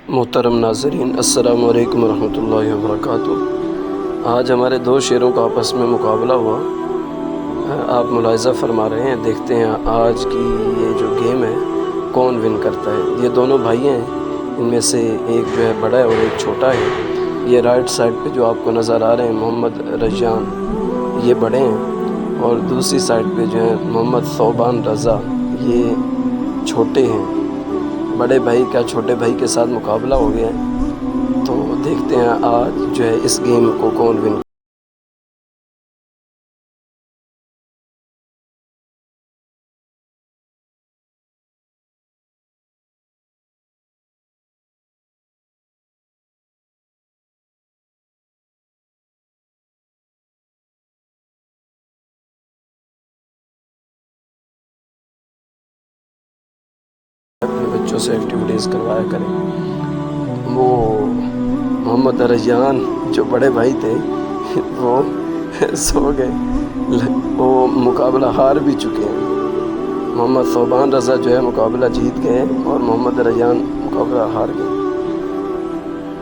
محترم ناظرین، السلام علیکم ورحمۃ اللہ وبرکاتہ۔ آج ہمارے دو شیروں کا آپس میں مقابلہ ہوا۔ آپ ملاحظہ فرما رہے ہیں، دیکھتے ہیں آج کی یہ جو گیم ہے کون ون کرتا ہے۔ یہ دونوں بھائی ہیں، ان میں سے ایک جو ہے بڑا ہے اور ایک چھوٹا ہے۔ یہ رائٹ سائڈ پہ جو آپ کو نظر آ رہے ہیں محمد رضیان، یہ بڑے ہیں، اور دوسری سائڈ پہ جو ہے محمد ثوبان رضا، یہ چھوٹے ہیں۔ بڑے بھائی کا چھوٹے بھائی کے ساتھ مقابلہ ہو گیا ہے، تو دیکھتے ہیں آج جو ہے اس گیم کو کون ون۔ اپنے بچوں سے ایکٹیویٹیز کروایا کریں۔ وہ محمد رضیان جو بڑے بھائی تھے وہ سو گئے، وہ مقابلہ ہار بھی چکے ہیں۔ محمد ثوبان رضا جو ہے مقابلہ جیت گئے اور محمد رضیان مقابلہ ہار گئے۔